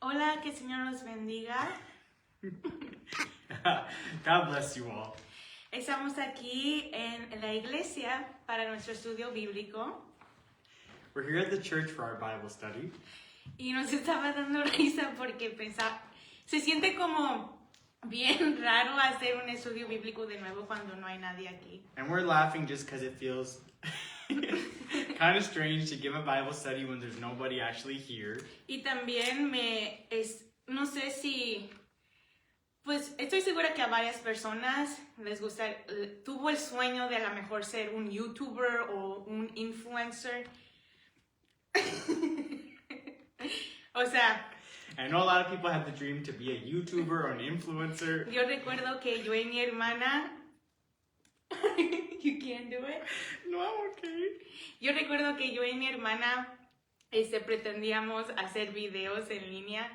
Hola, que el Señor nos bendiga. God bless you all. Estamos aquí en la iglesia para nuestro estudio bíblico We're here at the church for our Bible study. y nos estaba dando risa porque se siente como bien raro hacer un estudio bíblico de nuevo cuando no hay nadie aquí. And we're laughing just because it feels kind of strange to give a Bible study when there's nobody actually here. Y también no sé si, pues estoy segura que a varias personas les gusta, tuvo el sueño de a lo mejor ser un YouTuber o un influencer. O sea, I know a lot of people have the dream to be a YouTuber or an influencer. yo recuerdo que yo y mi hermana, you can't do it. No, I'm okay. Yo recuerdo que yo y mi hermana pretendíamos hacer videos en línea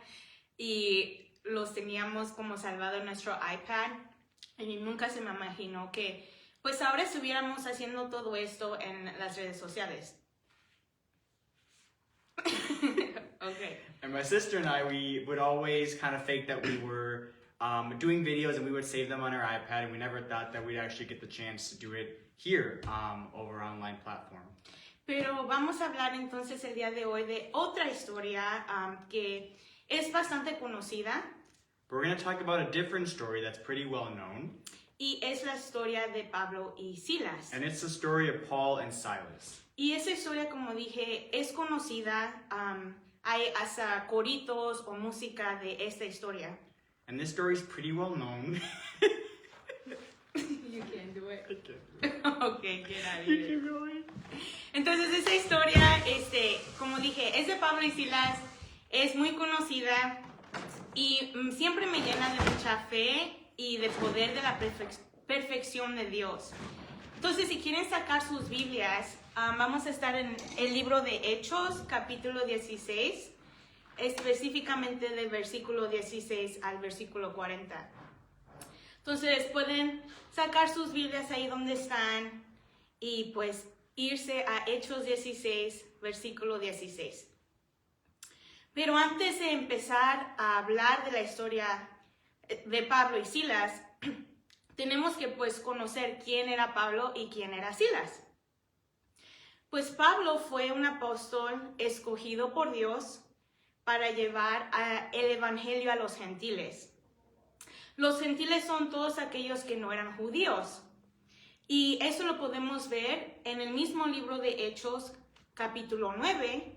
y los teníamos como salvado en nuestro iPad y nunca se me imaginó que pues ahora estuviéramos haciendo todo esto en las redes sociales. Okay. And my sister and I, we would always kind of fake that we were doing videos and we would save them on our iPad, and we never thought that we'd actually get the chance to do it here over our online platform. Pero vamos a hablar entonces el día de hoy de otra historia que es bastante conocida. But we're going to talk about a different story that's pretty well known. Y es la historia de Pablo y Silas. And it's the story of Paul and Silas. Y esa historia, como dije, es conocida. Hay hasta coritos o música de esta historia. And this story is pretty well known. You can't do it. I can't do it. Okay, get out of You here. keep going. Entonces esa historia, como dije, es de Pablo y Silas, es muy conocida y siempre me llena de mucha fe y de poder de la perfección de Dios. Entonces, si quieren sacar sus Biblias, vamos a estar en el libro de Hechos, capítulo 16, específicamente del versículo 16 al versículo 40. Entonces, pueden sacar sus Biblias ahí donde están y pues irse a Hechos 16, versículo 16. Pero antes de empezar a hablar de la historia de Pablo y Silas, tenemos que pues conocer quién era Pablo y quién era Silas. Pues Pablo fue un apóstol escogido por Dios para llevar el evangelio a los gentiles. Los gentiles son todos aquellos que no eran judíos. Y eso lo podemos ver en el mismo libro de Hechos, capítulo 9,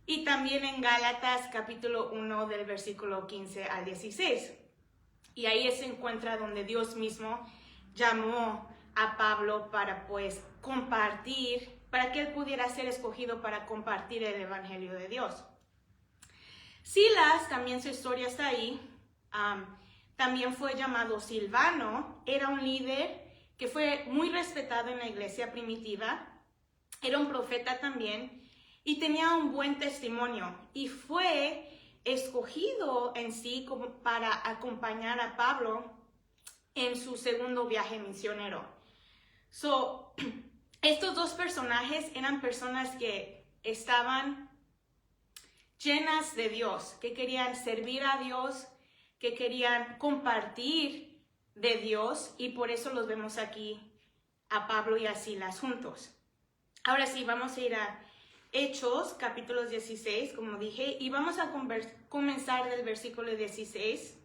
y también en Gálatas, capítulo 1, del versículo 15 al 16. Y ahí se encuentra donde Dios mismo llamó a Pablo para pues compartir, para que él pudiera ser escogido para compartir el evangelio de Dios. Silas, también su historia está ahí, también fue llamado Silvano, era un líder que fue muy respetado en la iglesia primitiva, era un profeta también y tenía un buen testimonio y fue escogido en sí como para acompañar a Pablo en su segundo viaje misionero. Estos dos personajes eran personas que estaban llenas de Dios, que querían servir a Dios, que querían compartir de Dios, y por eso los vemos aquí a Pablo y a Silas juntos. Ahora sí, vamos a ir a Hechos, capítulo 16, como dije, y vamos a comenzar del versículo 16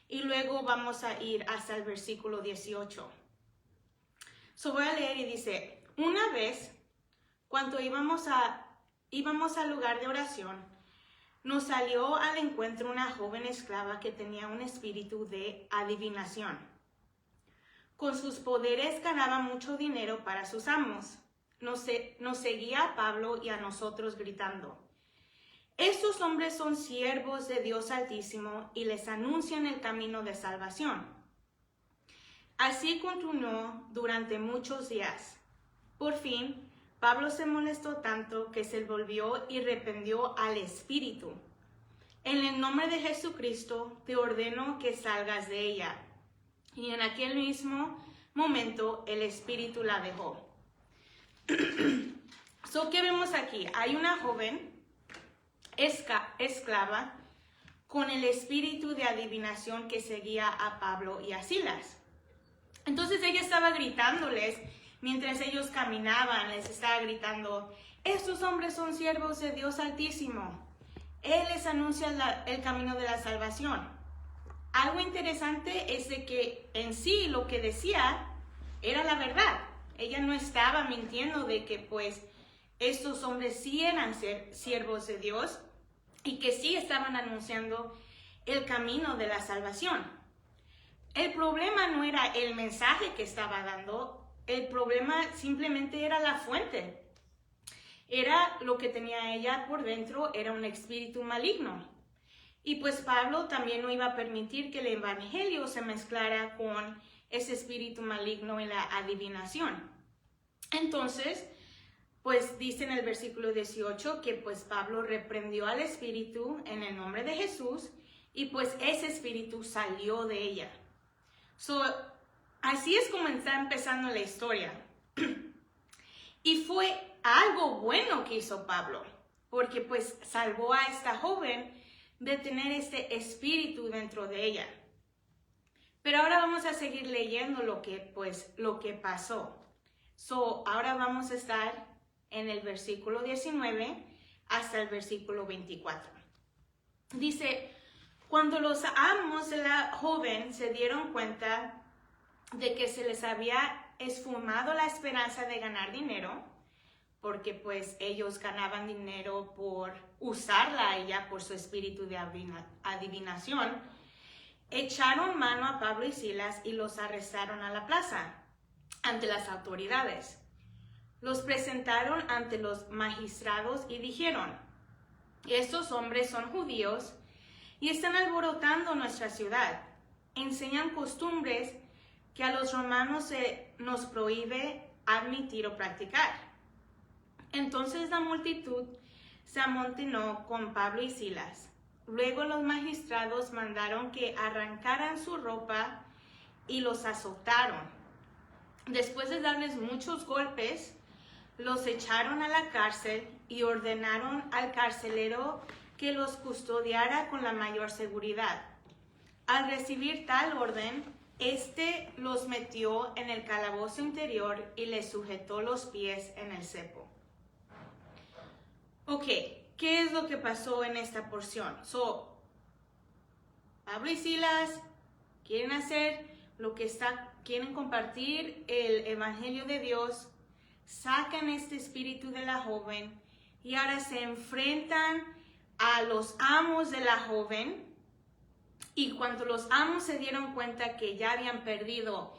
y luego vamos a ir hasta el versículo 18. Voy a leer y dice: una vez, cuando íbamos al lugar de oración, nos salió al encuentro una joven esclava que tenía un espíritu de adivinación. Con sus poderes ganaba mucho dinero para sus amos. Nos seguía a Pablo y a nosotros gritando: estos hombres son siervos de Dios Altísimo y les anuncian el camino de salvación. Así continuó durante muchos días. Por fin, Pablo se molestó tanto que se volvió y reprendió al espíritu. En el nombre de Jesucristo te ordeno que salgas de ella. Y en aquel mismo momento el espíritu la dejó. ¿Qué vemos aquí? Hay una joven esclava con el espíritu de adivinación que seguía a Pablo y a Silas. Entonces ella estaba gritándoles, mientras ellos caminaban, les estaba gritando: estos hombres son siervos de Dios Altísimo. Él les anuncia el camino de la salvación. Algo interesante es de que en sí lo que decía era la verdad. Ella no estaba mintiendo de que pues estos hombres sí eran siervos de Dios y que sí estaban anunciando el camino de la salvación. El problema no era el mensaje que estaba dando, el problema simplemente era la fuente. Era lo que tenía ella por dentro, era un espíritu maligno. Y pues Pablo también no iba a permitir que el evangelio se mezclara con ese espíritu maligno en la adivinación. Entonces, pues dice en el versículo 18 que pues Pablo reprendió al espíritu en el nombre de Jesús y pues ese espíritu salió de ella. Así es como está empezando la historia. Y fue algo bueno que hizo Pablo, porque pues salvó a esta joven de tener este espíritu dentro de ella. Pero ahora vamos a seguir leyendo lo que pasó. Ahora vamos a estar en el versículo 19 hasta el versículo 24. Dice: cuando los amos de la joven se dieron cuenta de que se les había esfumado la esperanza de ganar dinero, porque pues ellos ganaban dinero por usarla a ella por su espíritu de adivinación, echaron mano a Pablo y Silas y los arrestaron a la plaza ante las autoridades. Los presentaron ante los magistrados y dijeron: estos hombres son judíos y están alborotando nuestra ciudad. Enseñan costumbres que a los romanos se nos prohíbe admitir o practicar. Entonces la multitud se amontonó con Pablo y Silas. Luego los magistrados mandaron que arrancaran su ropa y los azotaron. Después de darles muchos golpes, los echaron a la cárcel y ordenaron al carcelero que los custodiara con la mayor seguridad. Al recibir tal orden, este los metió en el calabozo interior y les sujetó los pies en el cepo. Ok, ¿qué es lo que pasó en esta porción? Pablo y Silas quieren hacer quieren compartir el evangelio de Dios, sacan este espíritu de la joven y ahora se enfrentan a los amos de la joven. Y cuando los amos se dieron cuenta que ya habían perdido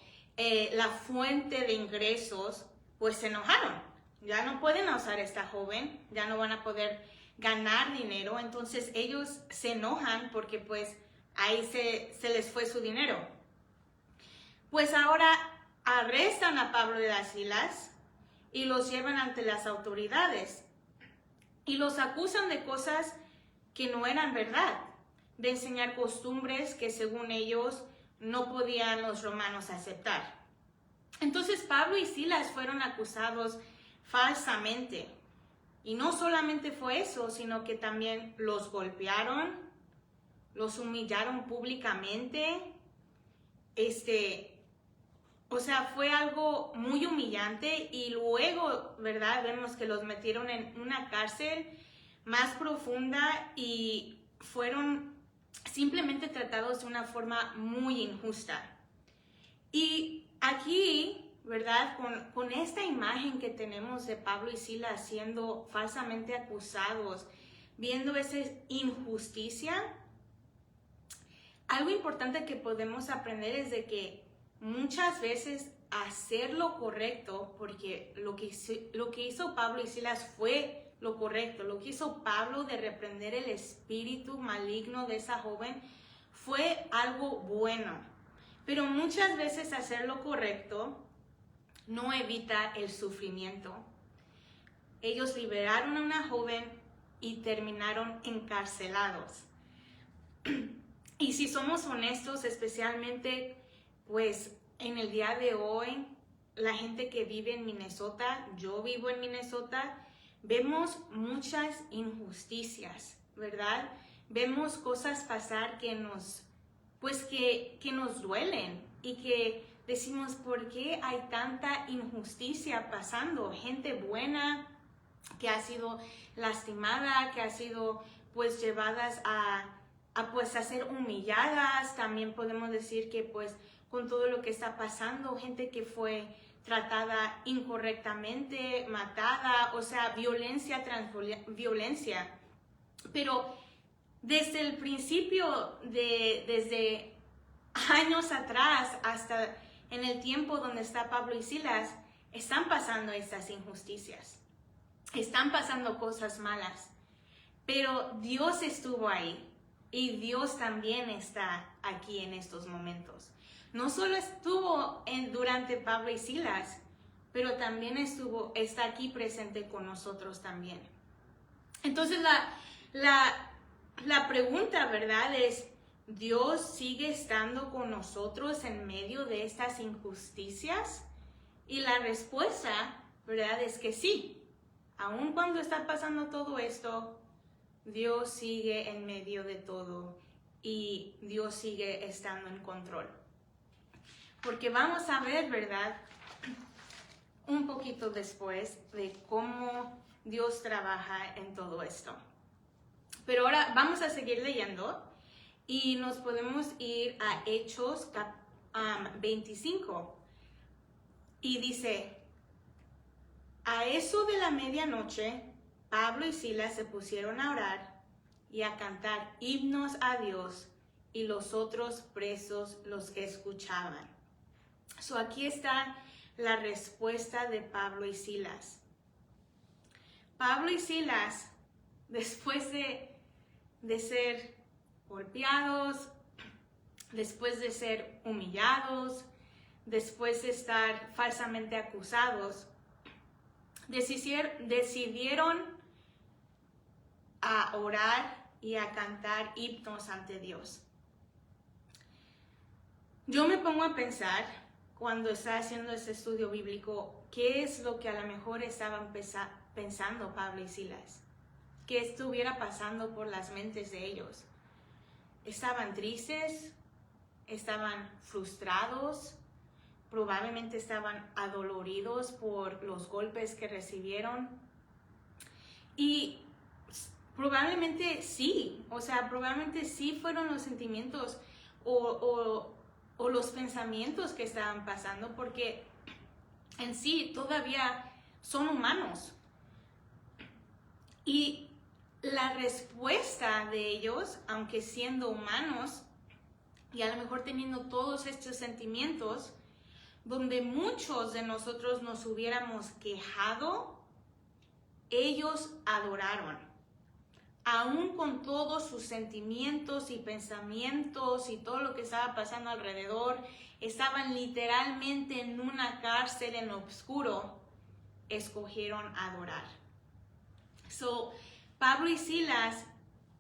la fuente de ingresos, pues se enojaron. Ya no pueden usar a esta joven, ya no van a poder ganar dinero. Entonces ellos se enojan porque pues ahí se les fue su dinero. Pues ahora arrestan a Pablo y a Silas y los llevan ante las autoridades. Y los acusan de cosas que no eran verdad, de enseñar costumbres que según ellos no podían los romanos aceptar. Entonces Pablo y Silas fueron acusados falsamente. Y no solamente fue eso, sino que también los golpearon, los humillaron públicamente. Fue algo muy humillante y luego, ¿verdad? Vemos que los metieron en una cárcel más profunda y fueron simplemente tratados de una forma muy injusta. Y aquí, ¿verdad? Con esta imagen que tenemos de Pablo y Silas siendo falsamente acusados, viendo esa injusticia, algo importante que podemos aprender es de que muchas veces hacer lo correcto, porque lo que hizo Pablo y Silas fue lo correcto, lo que hizo Pablo de reprender el espíritu maligno de esa joven fue algo bueno, pero muchas veces hacer lo correcto no evita el sufrimiento. Ellos liberaron a una joven y terminaron encarcelados. Y si somos honestos, especialmente pues en el día de hoy, la gente que vive en Minnesota, yo vivo en Minnesota, vemos muchas injusticias, ¿verdad? vemos cosas pasar que nos duelen y que decimos, ¿por qué hay tanta injusticia pasando? Gente buena que ha sido lastimada, que ha sido pues llevadas a ser humilladas. También podemos decir que pues con todo lo que está pasando, gente que fue tratada incorrectamente, matada, o sea, violencia tras violencia. Pero desde el principio, desde años atrás hasta en el tiempo donde está Pablo y Silas, están pasando estas injusticias, están pasando cosas malas, pero Dios estuvo ahí y Dios también está aquí en estos momentos. No solo estuvo durante Pablo y Silas, pero también está aquí presente con nosotros también. Entonces la pregunta, ¿verdad? Es, ¿Dios sigue estando con nosotros en medio de estas injusticias? Y la respuesta, ¿verdad? Es que sí. Aun cuando está pasando todo esto, Dios sigue en medio de todo y Dios sigue estando en control. Porque vamos a ver, ¿verdad? Un poquito después de cómo Dios trabaja en todo esto. Pero ahora vamos a seguir leyendo y nos podemos ir a Hechos 25. Y dice, a eso de la medianoche, Pablo y Silas se pusieron a orar y a cantar himnos a Dios, y los otros presos los escuchaban. So aquí está la respuesta de Pablo y Silas. Pablo y Silas, después de ser golpeados, después de ser humillados, después de estar falsamente acusados, decidieron a orar y a cantar himnos ante Dios. Yo me pongo a pensar, cuando estaba haciendo este estudio bíblico, ¿qué es lo que a lo mejor estaban pensando Pablo y Silas? ¿Qué estuviera pasando por las mentes de ellos? ¿Estaban tristes? ¿Estaban frustrados? Probablemente estaban adoloridos por los golpes que recibieron. Y probablemente sí, probablemente sí fueron los sentimientos o los pensamientos que estaban pasando, porque en sí todavía son humanos. Y la respuesta de ellos, aunque siendo humanos y a lo mejor teniendo todos estos sentimientos, donde muchos de nosotros nos hubiéramos quejado, ellos adoraron. Aún con todos sus sentimientos y pensamientos y todo lo que estaba pasando alrededor, estaban literalmente en una cárcel en oscuro, escogieron adorar. So, Pablo y Silas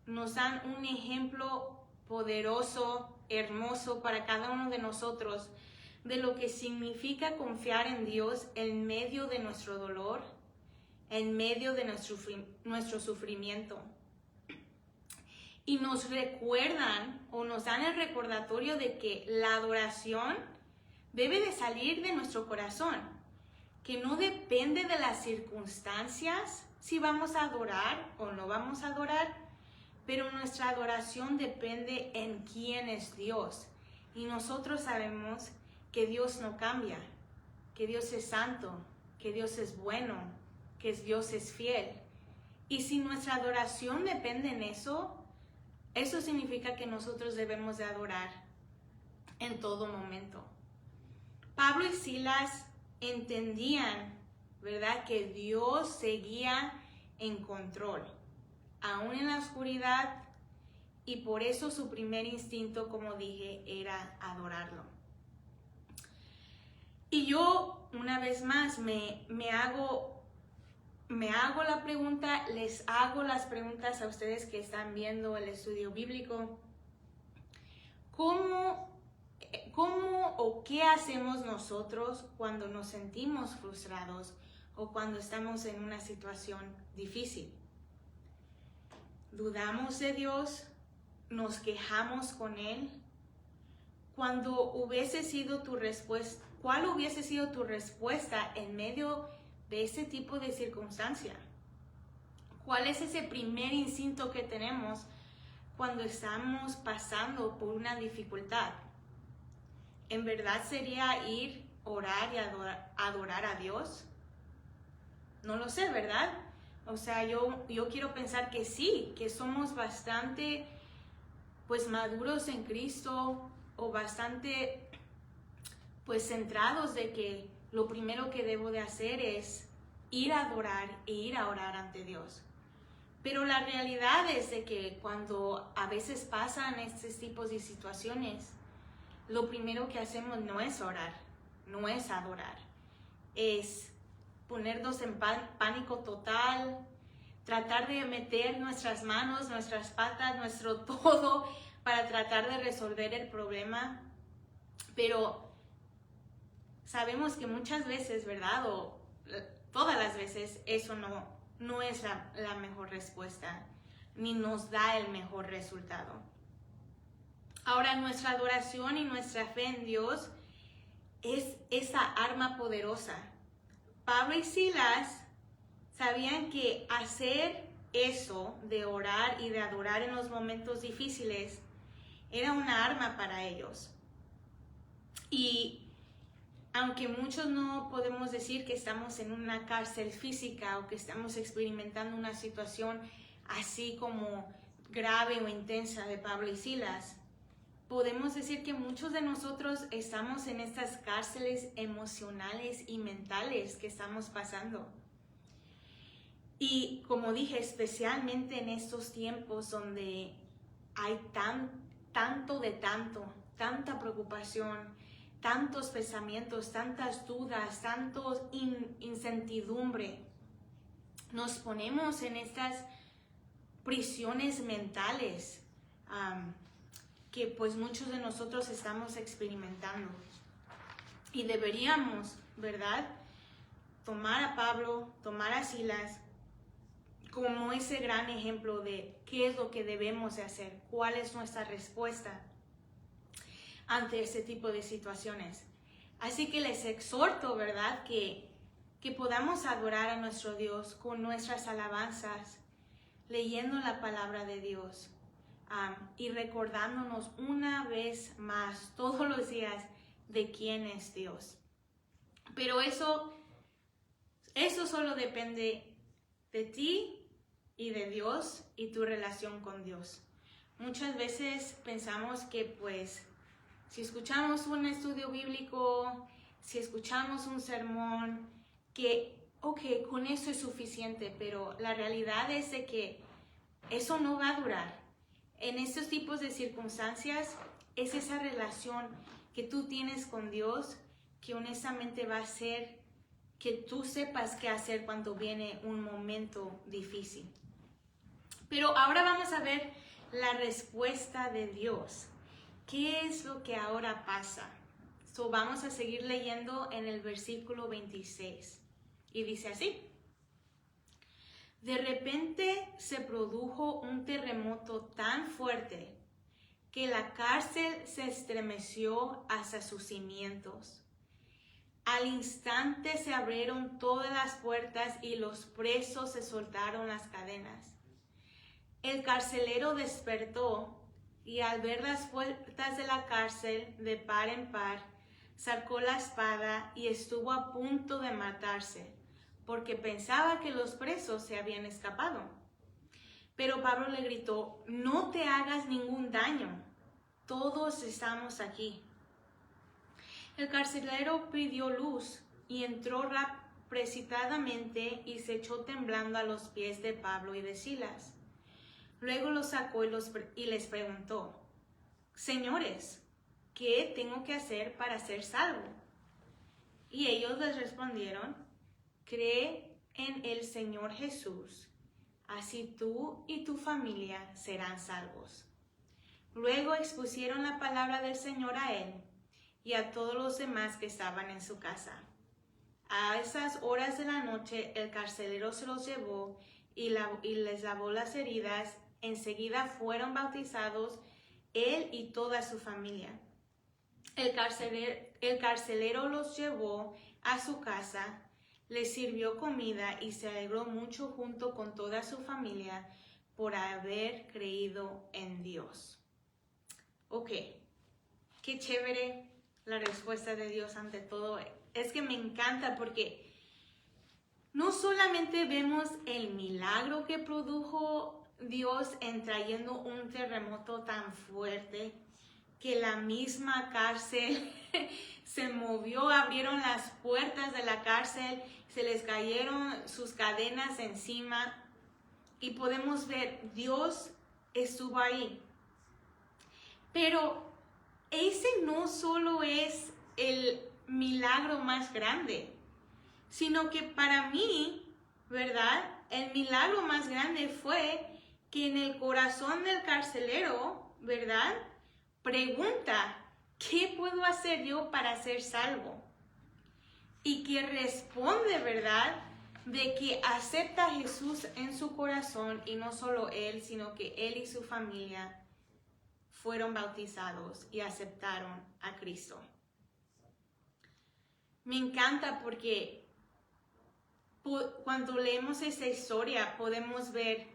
nos dan un ejemplo poderoso, hermoso para cada uno de nosotros, de lo que significa confiar en Dios en medio de nuestro dolor, en medio de nuestro sufrimiento. Y nos recuerdan o nos dan el recordatorio de que la adoración debe de salir de nuestro corazón, que no depende de las circunstancias si vamos a adorar o no vamos a adorar, pero nuestra adoración depende en quién es Dios. Y nosotros sabemos que Dios no cambia, que Dios es santo, que Dios es bueno, que Dios es fiel. Y si nuestra adoración depende en eso, eso significa que nosotros debemos de adorar en todo momento. Pablo y Silas entendían, ¿verdad?, que Dios seguía en control, aún en la oscuridad, y por eso su primer instinto, como dije, era adorarlo. Y yo, una vez más, me hago la pregunta, les hago las preguntas a ustedes que están viendo el estudio bíblico. ¿Cómo o qué hacemos nosotros cuando nos sentimos frustrados o cuando estamos en una situación difícil? ¿Dudamos de Dios? nos quejamos con Él? Cuando hubiese sido tu respuesta, ¿cuál hubiese sido tu respuesta en medio de ese tipo de circunstancia? ¿Cuál es ese primer instinto que tenemos cuando estamos pasando por una dificultad? ¿En verdad sería ir, orar y adorar a Dios? No lo sé, ¿verdad? O sea, yo quiero pensar que sí, que somos bastante pues maduros en Cristo, o bastante pues centrados de que lo primero que debo de hacer es ir a adorar e ir a orar ante Dios. Pero la realidad es de que cuando a veces pasan estos tipos de situaciones, lo primero que hacemos no es orar, no es adorar, es ponernos en pánico total, tratar de meter nuestras manos, nuestras patas, nuestro todo para tratar de resolver el problema. Pero sabemos que muchas veces, ¿verdad? O todas las veces, eso no es la mejor respuesta, ni nos da el mejor resultado. Ahora, nuestra adoración y nuestra fe en Dios es esa arma poderosa. Pablo y Silas sabían que hacer eso de orar y de adorar en los momentos difíciles era una arma para ellos. Y aunque muchos no podemos decir que estamos en una cárcel física o que estamos experimentando una situación así como grave o intensa de Pablo y Silas, podemos decir que muchos de nosotros estamos en estas cárceles emocionales y mentales que estamos pasando. Y como dije, especialmente en estos tiempos donde hay tanta preocupación, tantos pensamientos, tantas dudas, tantos incertidumbre, nos ponemos en estas prisiones mentales que pues muchos de nosotros estamos experimentando. Y deberíamos, ¿verdad?, tomar a Pablo, tomar a Silas como ese gran ejemplo de qué es lo que debemos de hacer, cuál es nuestra respuesta ante ese tipo de situaciones. Así que les exhorto, ¿verdad?, que podamos adorar a nuestro Dios con nuestras alabanzas, leyendo la palabra de Dios y recordándonos una vez más todos los días de quién es Dios. Pero eso solo depende de ti y de Dios y tu relación con Dios. Muchas veces pensamos que pues si escuchamos un estudio bíblico, si escuchamos un sermón, que con eso es suficiente, pero la realidad es de que eso no va a durar. En estos tipos de circunstancias es esa relación que tú tienes con Dios que honestamente va a hacer que tú sepas qué hacer cuando viene un momento difícil. Pero ahora vamos a ver la respuesta de Dios. ¿Qué es lo que ahora pasa? Vamos a seguir leyendo en el versículo 26. Y dice así: de repente se produjo un terremoto tan fuerte que la cárcel se estremeció hasta sus cimientos. Al instante se abrieron todas las puertas y los presos se soltaron las cadenas. El carcelero despertó y al ver las puertas de la cárcel de par en par, sacó la espada y estuvo a punto de matarse, porque pensaba que los presos se habían escapado. Pero Pablo le gritó: no te hagas ningún daño, todos estamos aquí. El carcelero pidió luz y entró precipitadamente y se echó temblando a los pies de Pablo y de Silas. Luego los sacó y les preguntó: señores, ¿qué tengo que hacer para ser salvo? Y ellos les respondieron: cree en el Señor Jesús, así tú y tu familia serán salvos. Luego expusieron la palabra del Señor a él y a todos los demás que estaban en su casa. A esas horas de la noche el carcelero se los llevó y les lavó las heridas enseguida fueron bautizados él y toda su familia. El carcelero los llevó a su casa, les sirvió comida y se alegró mucho junto con toda su familia por haber creído en Dios. Ok, qué chévere la respuesta de Dios ante todo. Es que me encanta porque no solamente vemos el milagro que produjo Dios en trayendo un terremoto tan fuerte, que la misma cárcel se movió, abrieron las puertas de la cárcel, se les cayeron sus cadenas encima y podemos ver, Dios estuvo ahí. Pero ese no solo es el milagro más grande, sino que para mí, ¿verdad? El milagro más grande fue que en el corazón del carcelero, ¿verdad? Pregunta, ¿qué puedo hacer yo para ser salvo? Y que responde, ¿verdad? De que acepta a Jesús en su corazón y no solo él, sino que él y su familia fueron bautizados y aceptaron a Cristo. Me encanta porque cuando leemos esa historia podemos ver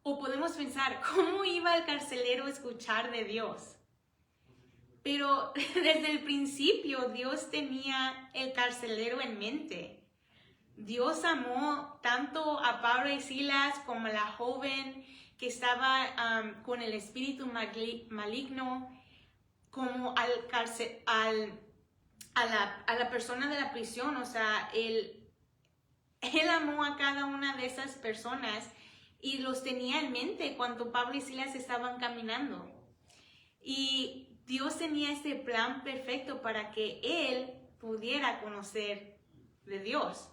o podemos pensar cómo iba el carcelero a escuchar de Dios. Pero desde el principio Dios tenía el carcelero en mente. Dios amó tanto a Pablo y Silas como a la joven que estaba con el espíritu maligno, como a la persona de la prisión. O sea, él amó a cada una de esas personas y los tenía en mente cuando Pablo y Silas estaban caminando. Y Dios tenía este plan perfecto para que él pudiera conocer de Dios.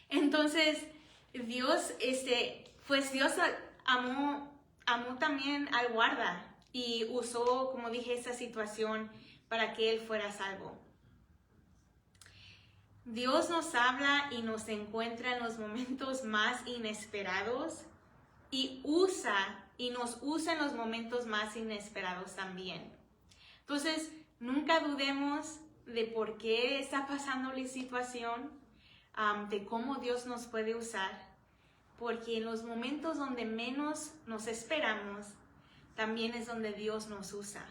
Entonces, Dios amó también al guarda y usó, como dije, esa situación para que él fuera salvo. Dios nos habla y nos encuentra en los momentos más inesperados y nos usa en los momentos más inesperados también. Entonces, nunca dudemos de por qué está pasando la situación, de cómo Dios nos puede usar, porque en los momentos donde menos nos esperamos, también es donde Dios nos usa.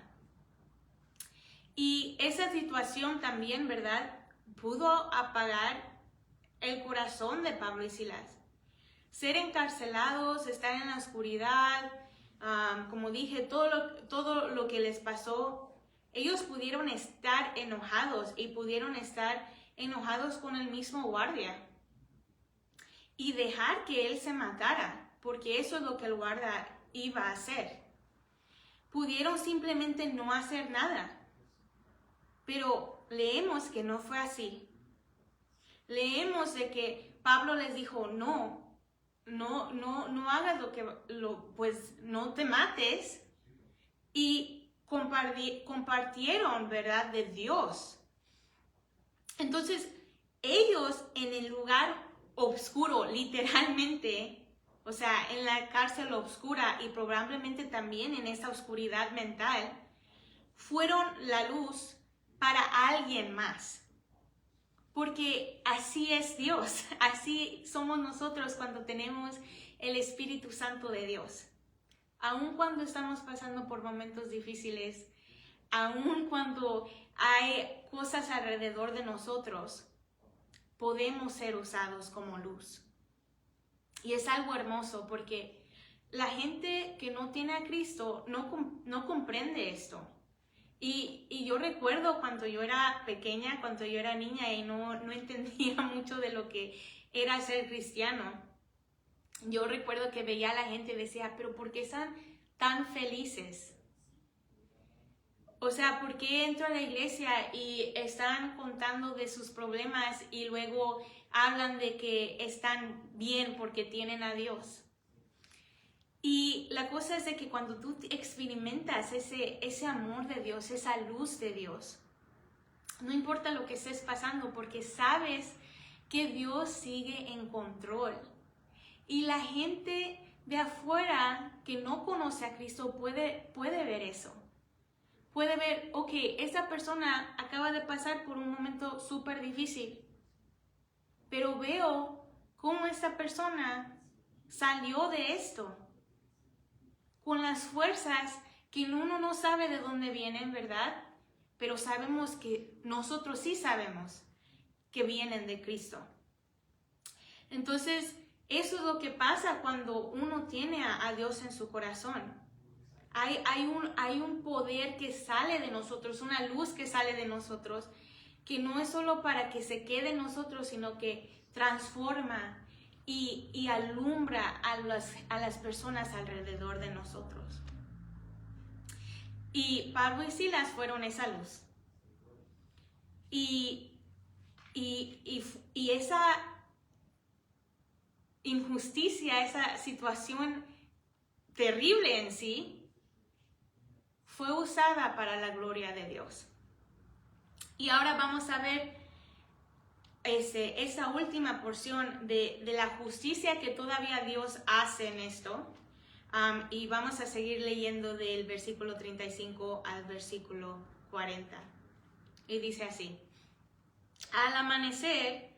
Y esa situación también, ¿verdad?, pudo apagar el corazón de Pablo y Silas. Ser encarcelados, estar en la oscuridad, como dije, todo lo que les pasó, ellos pudieron estar enojados y pudieron estar enojados con el mismo guardia y dejar que él se matara, porque eso es lo que el guardia iba a hacer. Pudieron simplemente no hacer nada, pero leemos que no fue así. Leemos de que Pablo les dijo, no hagas pues no te mates, y compartieron, ¿verdad?, de Dios. Entonces, ellos en el lugar oscuro, literalmente, o sea, en la cárcel oscura y probablemente también en esa oscuridad mental, fueron la luz para alguien más. Porque así es Dios, así somos nosotros cuando tenemos el Espíritu Santo de Dios. Aun cuando estamos pasando por momentos difíciles, aun cuando hay cosas alrededor de nosotros, podemos ser usados como luz. Y es algo hermoso porque la gente que no tiene a Cristo no comprende esto. Y yo recuerdo cuando yo era pequeña, cuando yo era niña y no entendía mucho de lo que era ser cristiano. Yo recuerdo que veía a la gente y decía, pero ¿por qué están tan felices? O sea, ¿por qué entro a la iglesia y están contando de sus problemas y luego hablan de que están bien porque tienen a Dios? Y la cosa es de que cuando tú experimentas ese amor de Dios, esa luz de Dios, no importa lo que estés pasando, porque sabes que Dios sigue en control. Y la gente de afuera que no conoce a Cristo puede ver eso. Puede ver, ok, esta persona acaba de pasar por un momento súper difícil, pero veo cómo esta persona salió de esto con las fuerzas que uno no sabe de dónde vienen, ¿verdad? Pero sabemos que nosotros sí sabemos que vienen de Cristo. Entonces, eso es lo que pasa cuando uno tiene a Dios en su corazón. Hay un poder que sale de nosotros, una luz que sale de nosotros, que no es solo para que se quede en nosotros, sino que transforma y alumbra a las personas alrededor de nosotros. Y Pablo y Silas fueron esa luz. Y esa injusticia, esa situación terrible en sí, fue usada para la gloria de Dios. Y ahora vamos a ver esa última porción de la justicia que todavía Dios hace en esto. Y vamos a seguir leyendo del versículo 35 al versículo 40. Y dice así: al amanecer,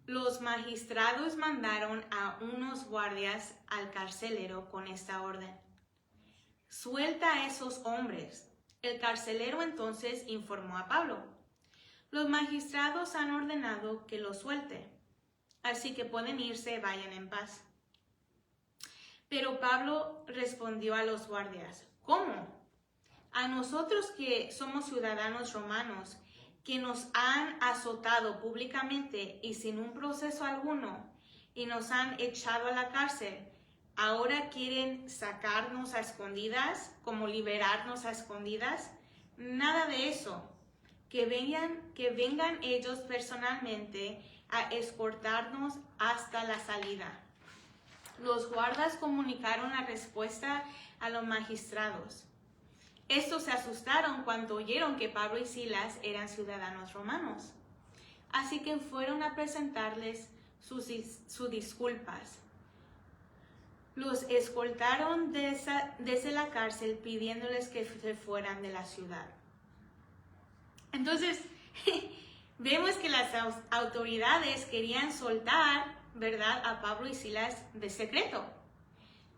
los magistrados mandaron a unos guardias al carcelero con esta orden: suelta a esos hombres. El carcelero entonces informó a Pablo: los magistrados han ordenado que los suelte, así que pueden irse, vayan en paz. Pero Pablo respondió a los guardias: ¿cómo? A nosotros que somos ciudadanos romanos, que nos han azotado públicamente y sin un proceso alguno, y nos han echado a la cárcel, ¿ahora quieren sacarnos a escondidas, como liberarnos a escondidas? Nada de eso. Que vengan ellos personalmente a escoltarnos hasta la salida. Los guardas comunicaron la respuesta a los magistrados. Estos se asustaron cuando oyeron que Pablo y Silas eran ciudadanos romanos. Así que fueron a presentarles sus disculpas. Los escoltaron desde la cárcel pidiéndoles que se fueran de la ciudad. Entonces, vemos que las autoridades querían soltar, ¿verdad?, a Pablo y Silas de secreto.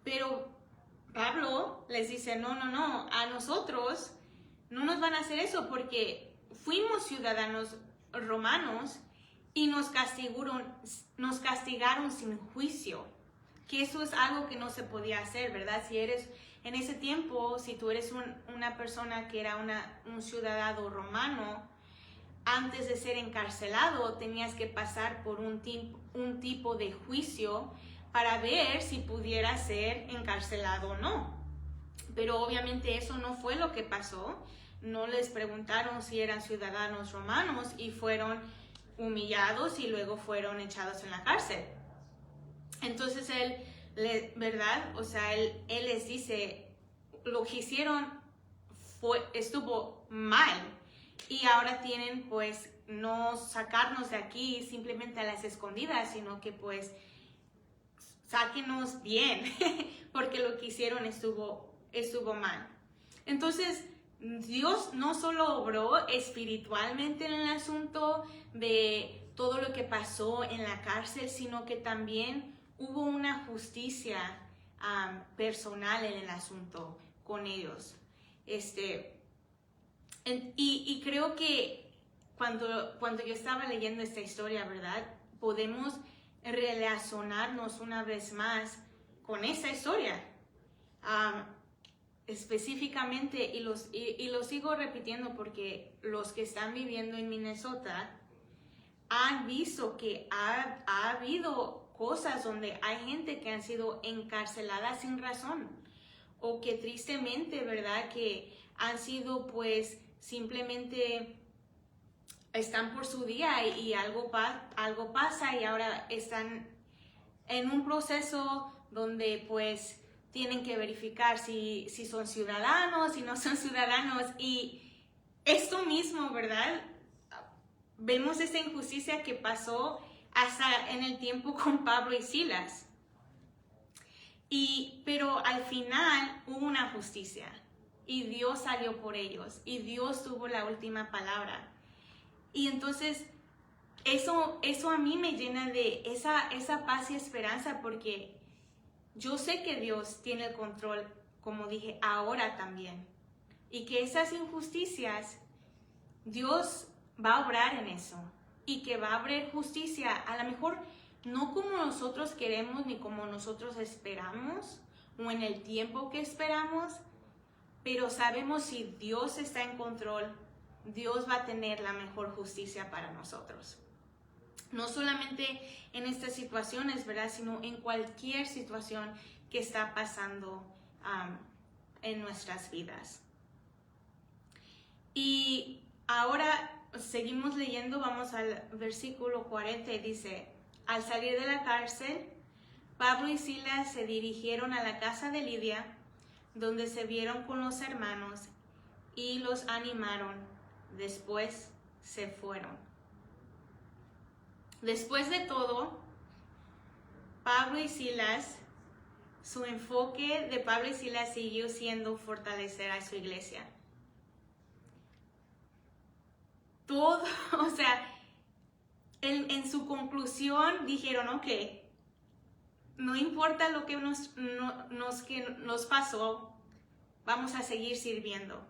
Pero Pablo les dice: no, a nosotros no nos van a hacer eso porque fuimos ciudadanos romanos y nos castigaron sin juicio. Que eso es algo que no se podía hacer, ¿verdad? Si eres, en ese tiempo, si tú eres una persona que era un ciudadano romano, antes de ser encarcelado tenías que pasar por un tipo de juicio para ver si pudiera ser encarcelado o no. Pero obviamente eso no fue lo que pasó. No les preguntaron si eran ciudadanos romanos y fueron humillados y luego fueron echados en la cárcel. Entonces ¿verdad? O sea, él les dice: lo que hicieron estuvo mal y ahora tienen pues no sacarnos de aquí simplemente a las escondidas, sino que pues sáquenos bien, porque lo que hicieron estuvo mal. Entonces, Dios no solo obró espiritualmente en el asunto de todo lo que pasó en la cárcel, sino que también hubo una justicia personal en el asunto con ellos. Y creo que cuando yo estaba leyendo esta historia, ¿verdad?, podemos relacionarnos una vez más con esa historia. Específicamente, y lo sigo repitiendo porque los que están viviendo en Minnesota han visto que ha habido cosas donde hay gente que han sido encarceladas sin razón, o que tristemente, ¿verdad?, que han sido pues simplemente están por su día y algo pasa y ahora están en un proceso donde pues tienen que verificar si son ciudadanos, si no son ciudadanos. Y esto mismo, ¿verdad?, vemos esa injusticia que pasó hasta en el tiempo con Pablo y Silas. Pero al final hubo una justicia y Dios salió por ellos y Dios tuvo la última palabra. Y entonces eso a mí me llena de esa paz y esperanza, porque yo sé que Dios tiene el control, como dije, ahora también. Y que esas injusticias, Dios va a obrar en eso. Y que va a haber justicia, a lo mejor no como nosotros queremos ni como nosotros esperamos, o en el tiempo que esperamos, pero sabemos si Dios está en control, Dios va a tener la mejor justicia para nosotros. No solamente en estas situaciones, ¿verdad? Sino en cualquier situación que está pasando en nuestras vidas. Y ahora seguimos leyendo, vamos al versículo 40 y dice: al salir de la cárcel, Pablo y Silas se dirigieron a la casa de Lidia, donde se vieron con los hermanos y los animaron. Después se fueron. Después de todo, Pablo y Silas, su enfoque de Pablo y Silas siguió siendo fortalecer a su iglesia. Todo, o sea, en su conclusión dijeron, ok, no importa lo que nos pasó, vamos a seguir sirviendo.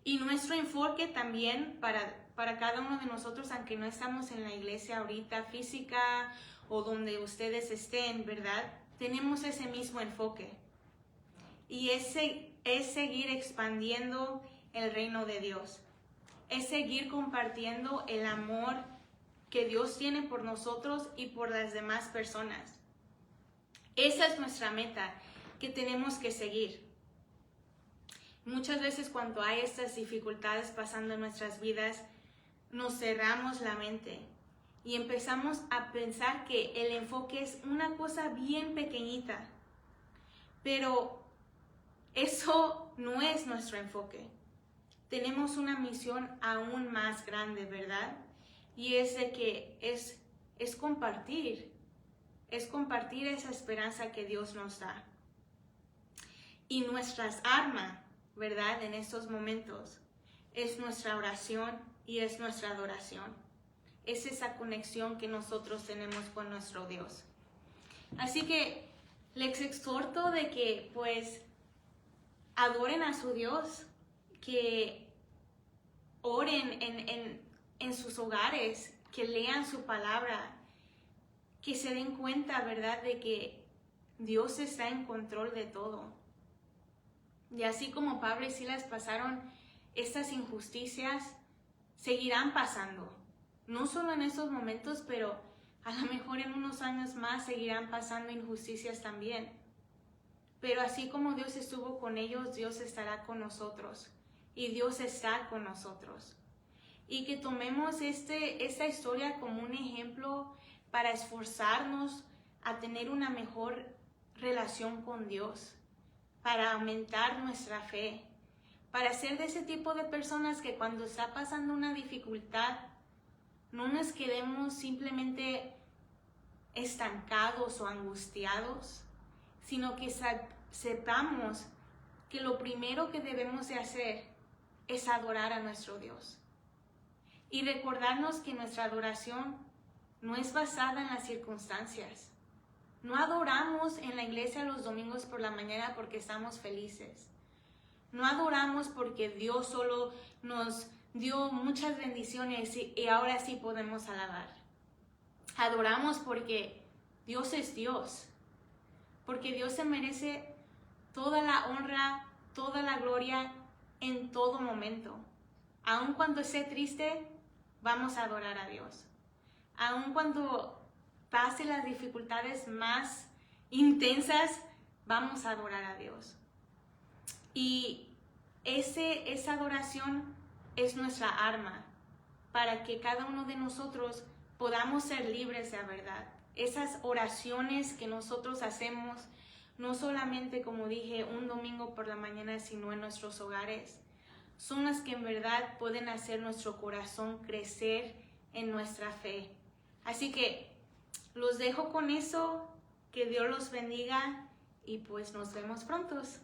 Y nuestro enfoque también para cada uno de nosotros, aunque no estamos en la iglesia ahorita física o donde ustedes estén, ¿verdad? Tenemos ese mismo enfoque. Y es seguir expandiendo el reino de Dios. Es seguir compartiendo el amor que Dios tiene por nosotros y por las demás personas. Esa es nuestra meta que tenemos que seguir. Muchas veces cuando hay estas dificultades pasando en nuestras vidas, nos cerramos la mente y empezamos a pensar que el enfoque es una cosa bien pequeñita. Pero eso no es nuestro enfoque. Tenemos una misión aún más grande, ¿verdad? Y es de que es compartir esa esperanza que Dios nos da. Y nuestras armas, ¿verdad? En estos momentos es nuestra oración y es nuestra adoración. Es esa conexión que nosotros tenemos con nuestro Dios. Así que les exhorto de que pues adoren a su Dios, que oren en sus hogares, que lean su palabra, que se den cuenta, ¿verdad?, de que Dios está en control de todo. Y así como Pablo y Silas pasaron estas injusticias, seguirán pasando. No solo en estos momentos, pero a lo mejor en unos años más seguirán pasando injusticias también. Pero así como Dios estuvo con ellos, Dios estará con nosotros. Y Dios está con nosotros. Y que tomemos esta historia como un ejemplo para esforzarnos a tener una mejor relación con Dios, para aumentar nuestra fe, para ser de ese tipo de personas que cuando está pasando una dificultad, no nos quedemos simplemente estancados o angustiados, sino que sepamos que lo primero que debemos de hacer es adorar a nuestro Dios. Y recordarnos que nuestra adoración no es basada en las circunstancias. No adoramos en la iglesia los domingos por la mañana porque estamos felices. No adoramos porque Dios solo nos dio muchas bendiciones y ahora sí podemos alabar. Adoramos porque Dios es Dios. Porque Dios se merece toda la honra, toda la gloria en todo momento. Aun cuando esté triste, vamos a adorar a Dios. Aun cuando pase las dificultades más intensas, vamos a adorar a Dios. Y esa adoración es nuestra arma para que cada uno de nosotros podamos ser libres de la verdad. Esas oraciones que nosotros hacemos, no solamente, como dije, un domingo por la mañana, sino en nuestros hogares, son las que en verdad pueden hacer nuestro corazón crecer en nuestra fe. Así que los dejo con eso. Que Dios los bendiga y pues nos vemos prontos.